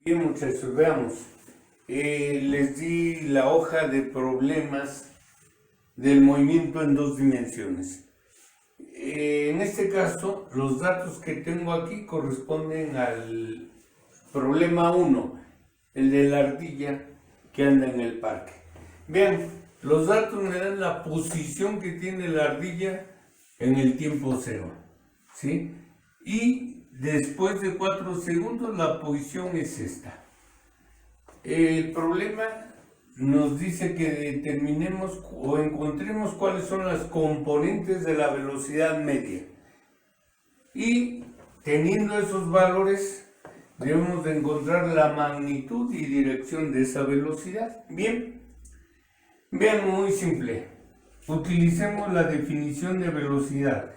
Bien, muchachos, veamos. Les di la hoja de problemas del movimiento en dos dimensiones. En este caso, los datos que tengo aquí corresponden al problema 1, el de la ardilla que anda en el parque. Vean, los datos me dan la posición que tiene la ardilla en el tiempo cero, ¿sí? Y después de 4 segundos la posición es esta. El problema nos dice que determinemos o encontremos cuáles son las componentes de la velocidad media. Y teniendo esos valores, debemos de encontrar la magnitud y dirección de esa velocidad. Bien, vean, muy simple. Utilicemos la definición de velocidad.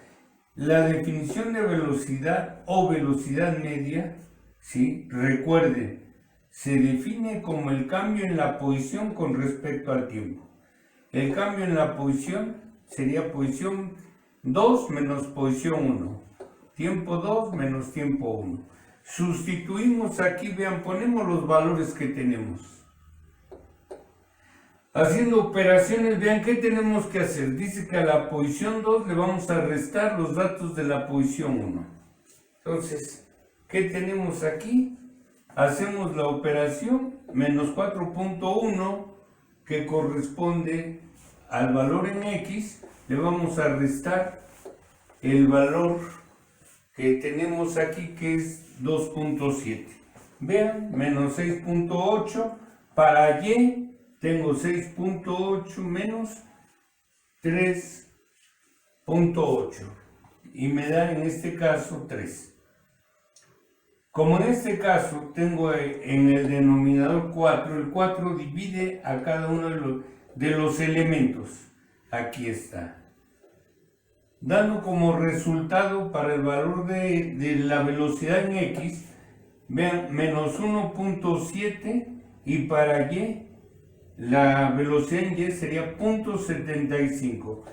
La definición de velocidad o velocidad media, ¿sí? Recuerden, se define como el cambio en la posición con respecto al tiempo. El cambio en la posición sería posición 2 menos posición 1. Tiempo 2 menos tiempo 1. Sustituimos aquí, vean, ponemos los valores que tenemos. Haciendo operaciones, vean, ¿qué tenemos que hacer? Dice que a la posición 2 le vamos a restar los datos de la posición 1. Entonces, ¿qué tenemos aquí? Hacemos la operación menos 4.1 que corresponde al valor en X, le vamos a restar el valor que tenemos aquí, que es 2.7. Vean, menos 6.8 para Y. Tengo 6.8 menos 3.8 y me da en este caso 3. Como en este caso tengo en el denominador 4, el 4 divide a cada uno de los elementos. Aquí está. Dando como resultado para el valor de la velocidad en X, vean, menos 1.7 y para Y la velocidad en Y sería 0.75,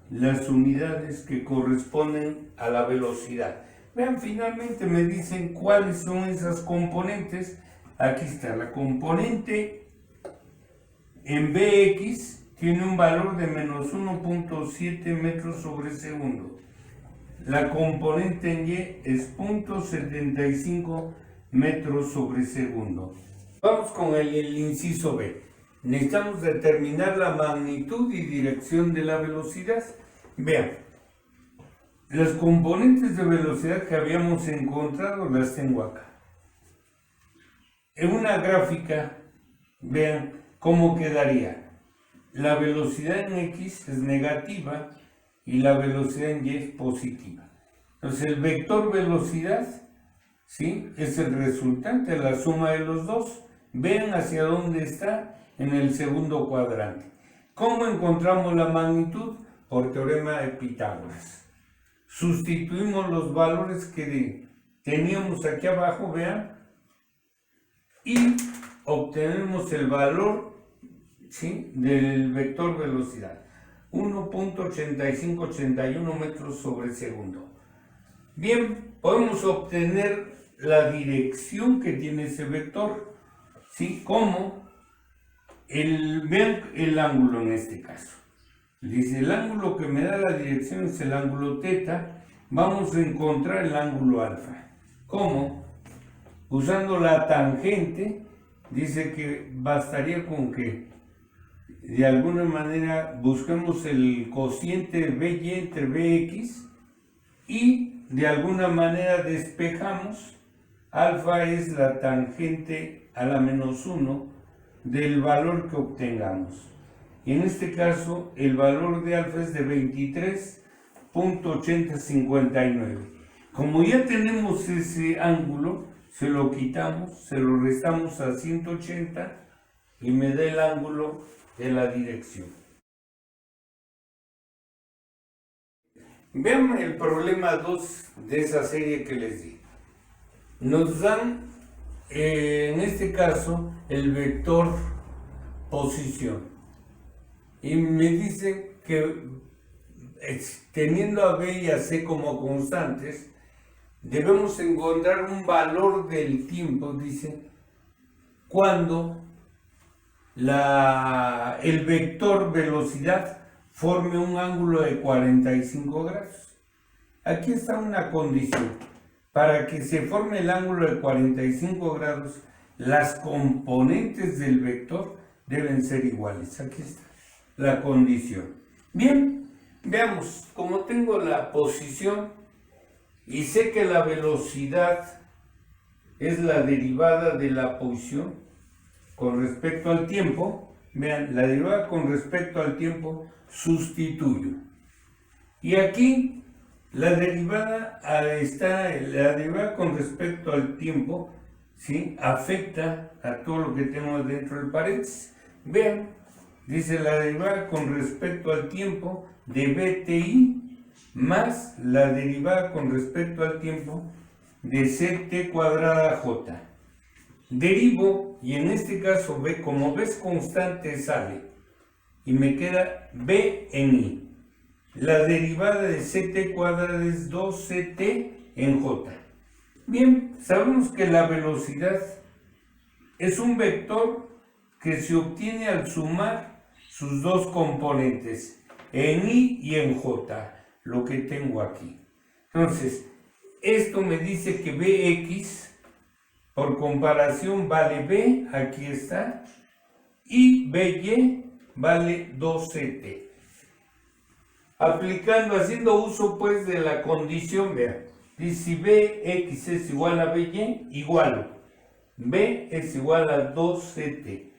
las unidades que corresponden a la velocidad. Vean, finalmente me dicen cuáles son esas componentes. Aquí está, la componente en Bx tiene un valor de menos 1.7 metros sobre segundo. La componente en Y es 0.75 metros sobre segundo. Vamos con el inciso B. Necesitamos determinar la magnitud y dirección de la velocidad. Vean, las componentes de velocidad que habíamos encontrado las tengo acá. En una gráfica, vean cómo quedaría. La velocidad en X es negativa y la velocidad en Y es positiva. Entonces el vector velocidad, ¿sí?, es el resultante de la suma de los dos. Vean hacia dónde está. En el segundo cuadrante. ¿Cómo encontramos la magnitud? Por teorema de Pitágoras. Sustituimos los valores que teníamos aquí abajo, vean, y obtenemos el valor, ¿sí?, del vector velocidad. 1.8581 metros sobre segundo. Bien, podemos obtener la dirección que tiene ese vector, ¿sí? ¿Cómo? Vean el ángulo en este caso. Dice, el ángulo que me da la dirección es el ángulo teta. Vamos a encontrar el ángulo alfa. ¿Cómo? Usando la tangente. Dice que bastaría con que de alguna manera busquemos el cociente BY entre BX y de alguna manera despejamos. Alfa es la tangente a la menos 1 del valor que obtengamos. Y en este caso el valor de alfa es de 23.8059. Como ya tenemos ese ángulo, se lo quitamos, se lo restamos a 180 y me da el ángulo de la dirección. Vean el problema 2 de esa serie que les di. Nos dan en este caso el vector posición y me dicen que teniendo a B y a C como constantes debemos encontrar un valor del tiempo, dice, cuando el vector velocidad forme un ángulo de 45 grados. Aquí está una condición. Para que se forme el ángulo de 45 grados, las componentes del vector deben ser iguales. Aquí está la condición. Bien, veamos, como tengo la posición y sé que la velocidad es la derivada de la posición con respecto al tiempo, vean, la derivada con respecto al tiempo sustituyo. Y aquí la derivada con respecto al tiempo, ¿sí?, afecta a todo lo que tengo dentro del paréntesis. Vean, dice la derivada con respecto al tiempo de BTI más la derivada con respecto al tiempo de CT cuadrada J. Derivo, y en este caso B, como B es constante, sale, y me queda B en I. La derivada de CT cuadrada es 2CT en J. Bien, sabemos que la velocidad es un vector que se obtiene al sumar sus dos componentes, en I y en J, lo que tengo aquí. Entonces, esto me dice que Bx, por comparación, vale B, aquí está, y By vale 2CT. Haciendo uso pues de la condición, vean, dice si Bx es igual a By, igual, B es igual a 2CT.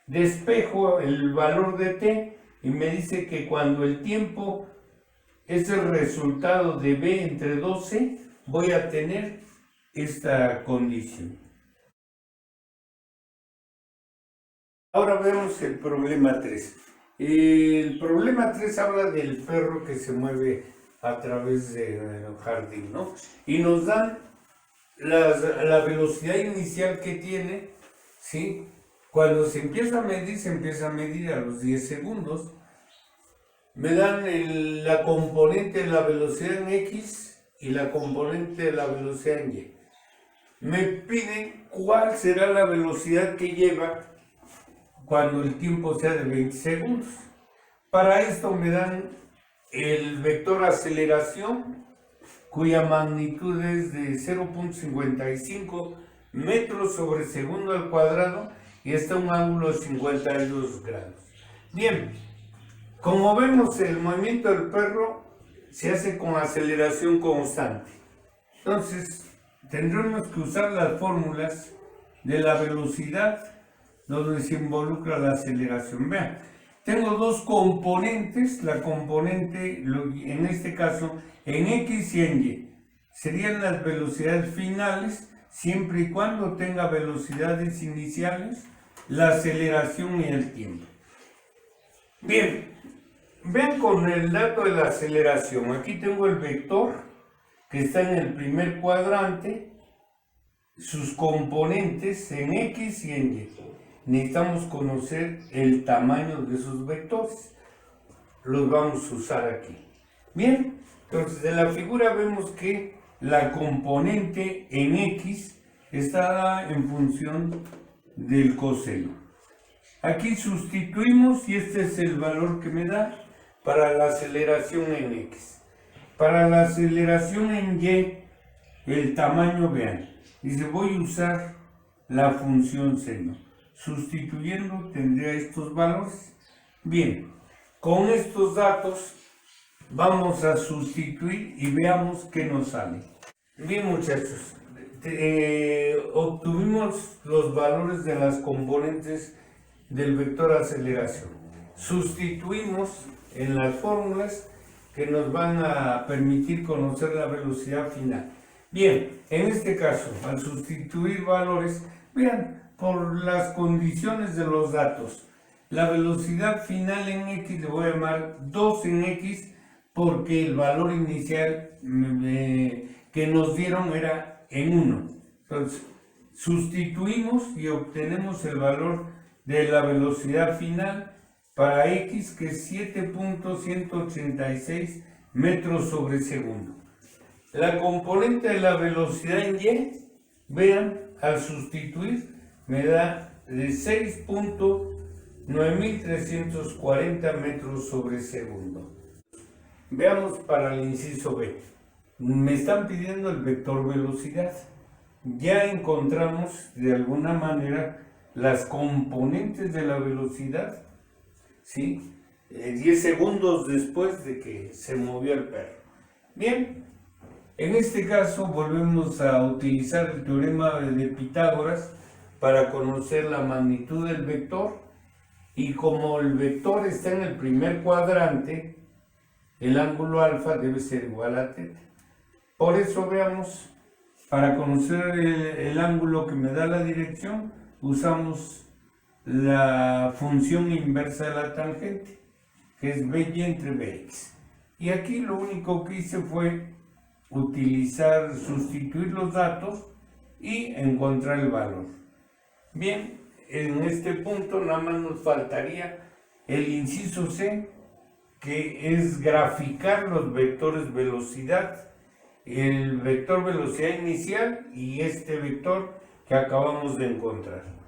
Despejo el valor de T y me dice que cuando el tiempo es el resultado de B entre 12, voy a tener esta condición. Ahora vemos el problema 3. El problema 3 habla del perro que se mueve a través del jardín, ¿no? Y nos dan la velocidad inicial que tiene, ¿sí? Cuando se empieza a medir a los 10 segundos. Me dan la componente de la velocidad en X y la componente de la velocidad en Y. Me piden cuál será la velocidad que lleva cuando el tiempo sea de 20 segundos. Para esto me dan el vector aceleración, cuya magnitud es de 0.55 metros sobre segundo al cuadrado y está a un ángulo de 52 grados. Bien, como vemos, el movimiento del perro se hace con aceleración constante. Entonces, tendremos que usar las fórmulas de la velocidad donde se involucra la aceleración. Vean, tengo dos componentes, la componente, en este caso, en X y en Y. Serían las velocidades finales, siempre y cuando tenga velocidades iniciales, la aceleración y el tiempo. Bien, vean con el dato de la aceleración. Aquí tengo el vector que está en el primer cuadrante, sus componentes en X y en Y. Necesitamos conocer el tamaño de esos vectores. Los vamos a usar aquí. Bien, entonces de la figura vemos que la componente en X está dada en función del coseno. Aquí sustituimos y este es el valor que me da para la aceleración en X. Para la aceleración en Y, el tamaño, vean, dice voy a usar la función seno. Sustituyendo tendría estos valores. Bien, con estos datos vamos a sustituir y veamos qué nos sale. Bien, muchachos, obtuvimos los valores de las componentes del vector aceleración. Sustituimos en las fórmulas que nos van a permitir conocer la velocidad final. Bien, en este caso, al sustituir valores, vean, por las condiciones de los datos, la velocidad final en X le voy a llamar 2 en X porque el valor inicial que nos dieron era en 1. Entonces, sustituimos y obtenemos el valor de la velocidad final para X, que es 7.186 metros sobre segundo. La componente de la velocidad en Y, vean, al sustituir me da de 6.9340 metros sobre segundo. Veamos para el inciso B. Me están pidiendo el vector velocidad. Ya encontramos de alguna manera las componentes de la velocidad, ¿sí? 10 segundos después de que se movió el perro. Bien, en este caso volvemos a utilizar el teorema de Pitágoras para conocer la magnitud del vector, y como el vector está en el primer cuadrante, el ángulo alfa debe ser igual a θ. Por eso veamos, para conocer el ángulo que me da la dirección, usamos la función inversa de la tangente, que es BY entre BX. Y aquí lo único que hice fue sustituir los datos y encontrar el valor. Bien, en este punto nada más nos faltaría el inciso C, que es graficar los vectores velocidad, el vector velocidad inicial y este vector que acabamos de encontrar.